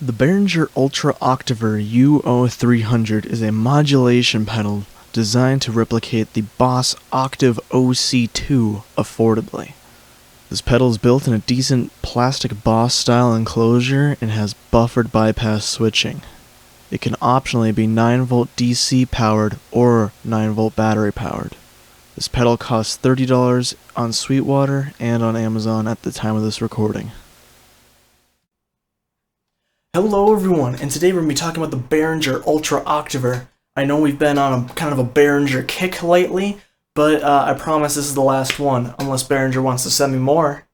The Behrigner Ultra Octaver UO300 is a modulation pedal designed to replicate the Boss Octave OC2 affordably. This pedal is built in a decent plastic Boss style enclosure and has buffered bypass switching. It can optionally be 9V DC powered or 9V battery powered. This pedal costs $30 on Sweetwater and on Amazon at the time of this recording. Hello everyone, and today we're going to be talking about the Behrigner Ultra Octaver. I know we've been on a kind of a Behringer kick lately, but I promise this is the last one, unless Behringer wants to send me more.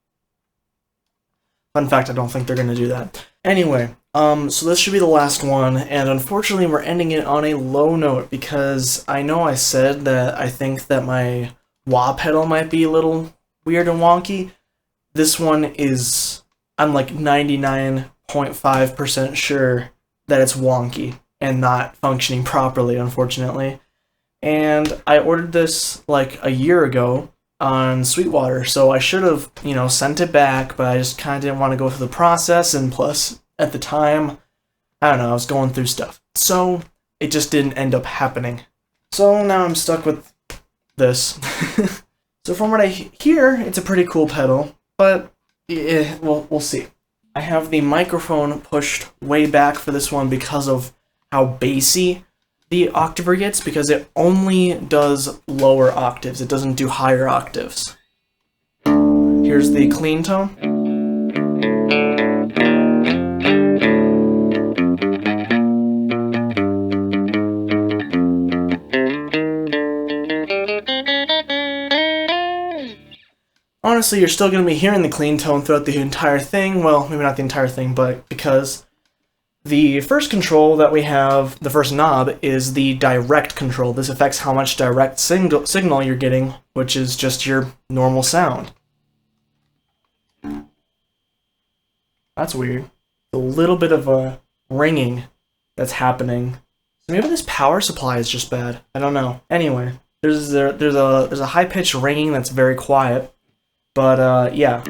Fun fact, I don't think they're going to do that. Anyway, so this should be the last one, and unfortunately we're ending it on a low note, because I know I said that I think that my wah pedal might be a little weird and wonky. This one is, I'm like 99.5% sure that it's wonky and not functioning properly, unfortunately. And I ordered this like a year ago on Sweetwater, so I should have, sent it back, but I just kind of didn't want to go through the process, and plus, at the time, I don't know, I was going through stuff. So, it just didn't end up happening. So now I'm stuck with this. So from what I hear, it's a pretty cool pedal, but we'll see. I have the microphone pushed way back for this one because of how bassy the Octaver gets, because it only does lower octaves. It doesn't do higher octaves. Here's the clean tone. Honestly, you're still going to be hearing the clean tone throughout the entire thing. Well, maybe not the entire thing, but because the first control that we have, the first knob, is the direct control. This affects how much direct signal you're getting, which is just your normal sound. That's weird. A little bit of a ringing that's happening. Maybe this power supply is just bad. I don't know. Anyway, there's a high-pitched ringing that's very quiet. But, yeah.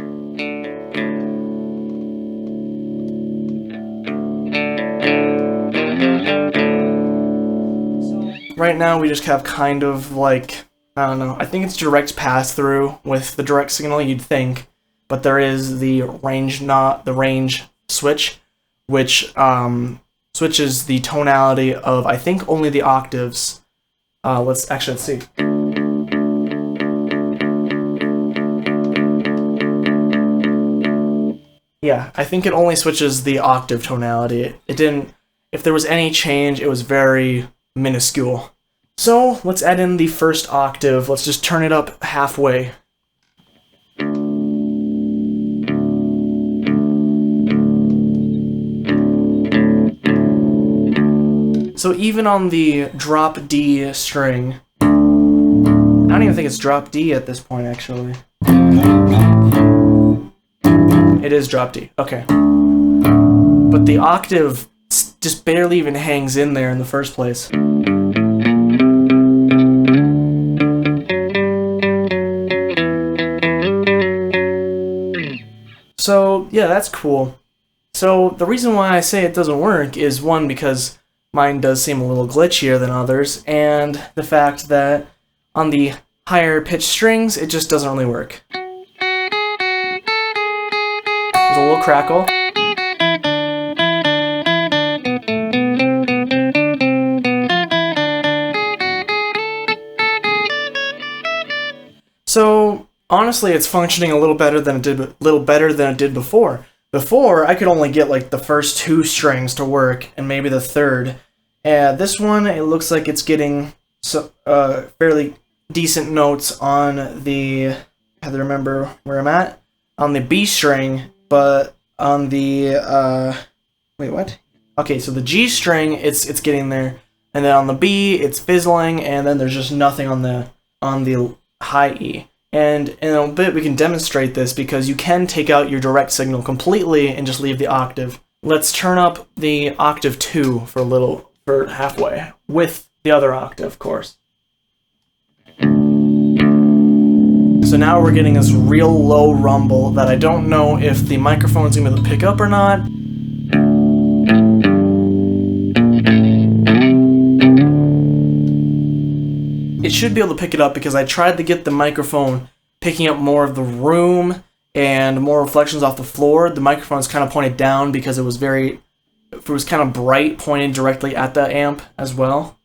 Right now we just have kind of like, I don't know, I think it's direct pass-through with the direct signal, you'd think, but there is the range switch, which switches the tonality of, I think, only the octaves. Let's see. Yeah, I think it only switches the octave tonality. It didn't, if there was any change, it was very minuscule. So, let's add in the first octave. Let's just turn it up halfway. So even on the drop D string, I don't even think it's drop D at this point, actually. It is drop D, okay. But the octave just barely even hangs in there in the first place. So, yeah, that's cool. So, the reason why I say it doesn't work is, one, because mine does seem a little glitchier than others, and the fact that on the higher pitched strings, it just doesn't really work. There's a little crackle. So honestly, it's functioning a little better than it did before. Before, I could only get like the first two strings to work and maybe the third. And this one, it looks like it's getting fairly decent notes on the, I have to remember where I'm at, on the B string, but on the, wait, what? Okay, so the G string, it's getting there, and then on the B, it's fizzling, and then there's just nothing on the high E. And in a bit, we can demonstrate this, because you can take out your direct signal completely and just leave the octave. Let's turn up the octave 2 for halfway, with the other octave, of course. So now we're getting this real low rumble that I don't know if the microphone's going to be able to pick up or not. it should be able to pick it up because I tried to get the microphone picking up more of the room and more reflections off the floor. The microphone's kind of pointed down because it was kind of bright, pointed directly at the amp as well.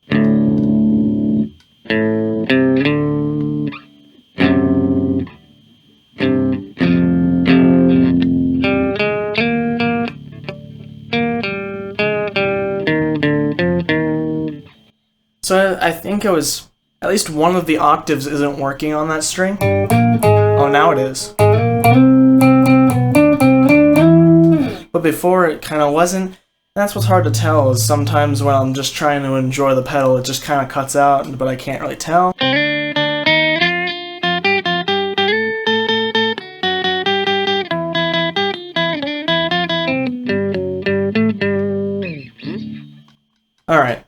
So I think at least one of the octaves isn't working on that string. Oh, now it is. But before it kind of wasn't. That's what's hard to tell, is sometimes when I'm just trying to enjoy the pedal, it just kind of cuts out, but I can't really tell. Alright,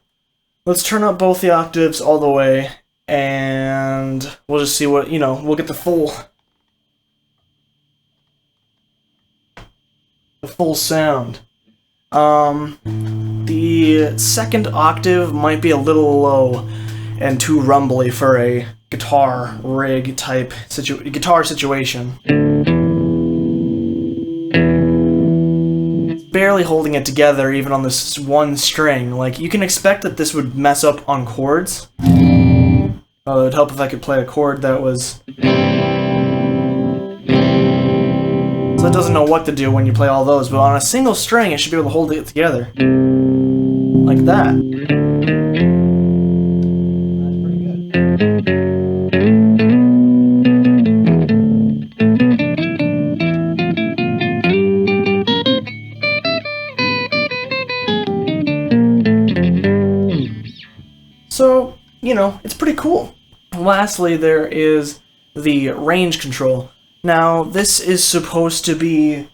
let's turn up both the octaves all the way, and we'll just see what, we'll get the full sound. The second octave might be a little low and too rumbly for a guitar rig type guitar situation. It's barely holding it together even on this one string. Like, you can expect that this would mess up on chords. It would help if I could play a chord that was... So it doesn't know what to do when you play all those, but on a single string it should be able to hold it together. Like that. So, it's pretty cool. Lastly, there is the range control. Now, this is supposed to be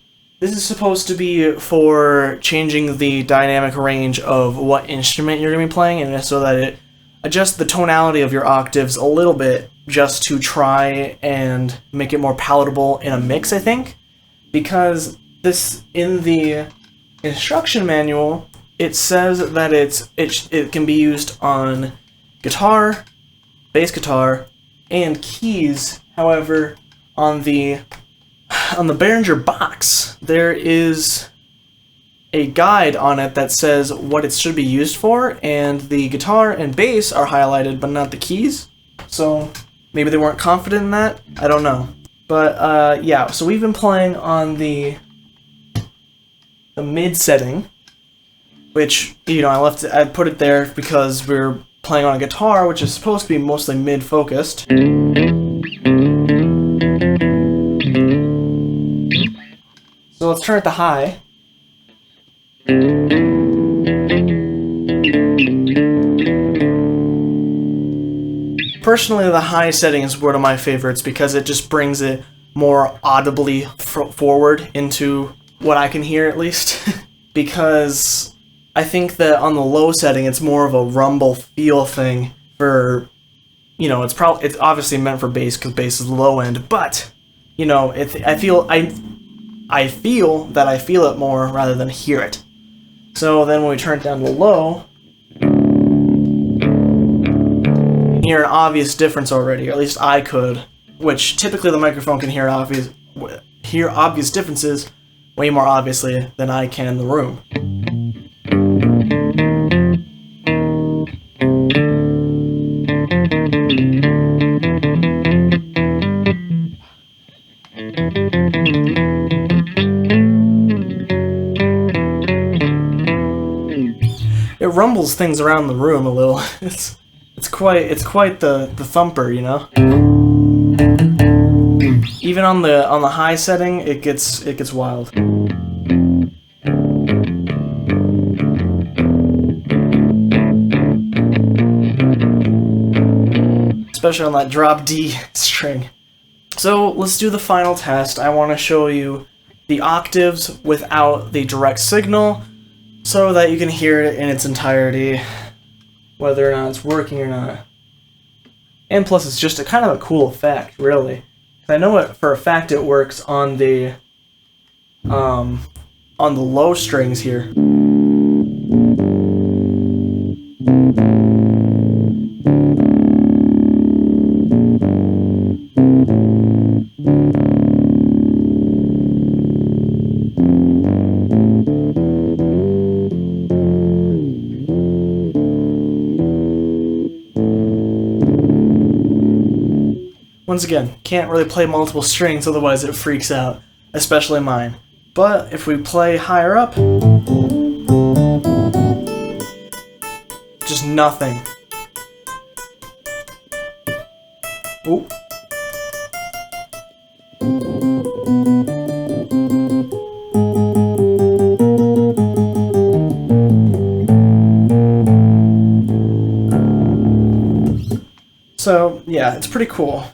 for changing the dynamic range of what instrument you're going to be playing, and so that it adjusts the tonality of your octaves a little bit, just to try and make it more palatable in a mix, I think. Because this, in the instruction manual, it says that it can be used on guitar, bass guitar, and keys. However, on the Behringer box, there is a guide on it that says what it should be used for, and the guitar and bass are highlighted, but not the keys. So maybe they weren't confident in that. I don't know. But yeah, so we've been playing on the mid setting, which I put it there because we're playing on a guitar, which is supposed to be mostly mid focused. So let's turn it to high. Personally, the high setting is one of my favorites because it just brings it more audibly forward into what I can hear, at least. Because I think that on the low setting, it's more of a rumble feel thing for, it's obviously meant for bass because bass is the low end, but, I feel that I feel it more rather than hear it. So then when we turn it down to low, you hear an obvious difference already, or at least I could, which typically the microphone can hear obvious differences way more obviously than I can in the room. It rumbles things around the room a little. It's quite the thumper, Even on the high setting, it gets wild. Especially on that drop D string. So let's do the final test. I want to show you the octaves without the direct signal, so that you can hear it in its entirety, whether or not it's working or not. And plus, it's just a kind of a cool effect, really. I know it for a fact it works on the low strings here. Once again, can't really play multiple strings, otherwise it freaks out, especially mine. But if we play higher up, just nothing. Ooh. So, yeah, it's pretty cool.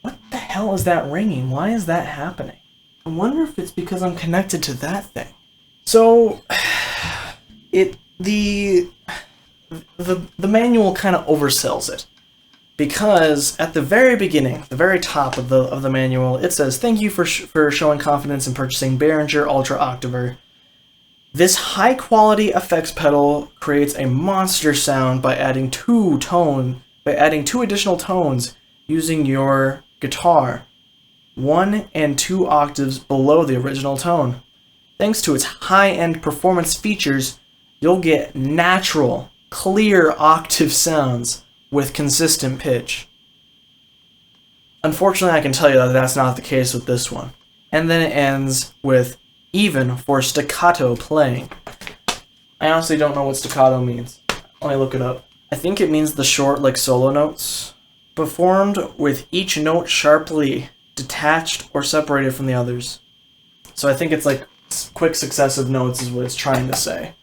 What the hell is that ringing? Why is that happening? I wonder if it's because I'm connected to that thing. So, the manual kind of oversells it. Because at the very beginning, the very top of the manual, it says, "Thank you for showing confidence in purchasing Behrigner Ultra Octaver. This high-quality effects pedal creates a monster sound by adding two additional tones using your guitar, 1 and 2 octaves below the original tone. Thanks to its high-end performance features, you'll get natural, clear octave sounds with consistent pitch." Unfortunately, I can tell you that that's not the case with this one. And then it ends with "even for staccato playing." I honestly don't know what staccato means. Let me look it up. I think it means the short, like, solo notes, performed with each note sharply detached or separated from the others. So I think it's like quick successive notes is what it's trying to say.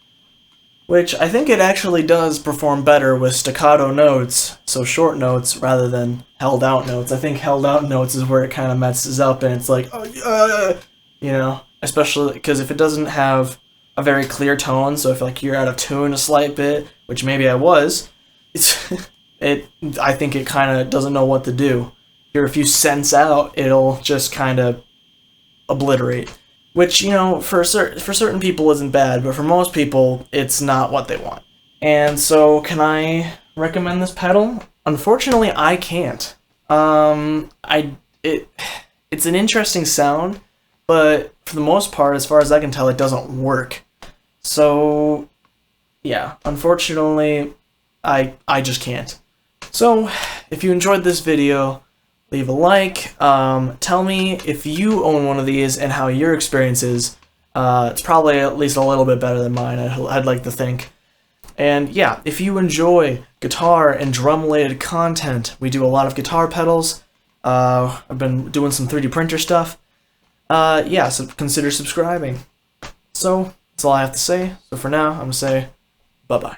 Which I think it actually does perform better with staccato notes, so short notes, rather than held out notes. I think held out notes is where it kind of messes up, and it's like, you know, especially because if it doesn't have a very clear tone, so if like you're out of tune a slight bit, which maybe I was, I think it kind of doesn't know what to do. Here, if you sense out, it'll just kind of obliterate. Which, you know, for certain people isn't bad, but for most people, it's not what they want. And so, can I recommend this pedal? Unfortunately, I can't. It's an interesting sound, but for the most part, as far as I can tell, it doesn't work. So, yeah, unfortunately, I just can't. So, if you enjoyed this video, leave a like. Tell me if you own one of these and how your experience is. It's probably at least a little bit better than mine, I'd like to think. And yeah, if you enjoy guitar and drum-related content, we do a lot of guitar pedals. I've been doing some 3D printer stuff. Yeah, so consider subscribing. So, that's all I have to say. So for now, I'm going to say bye-bye.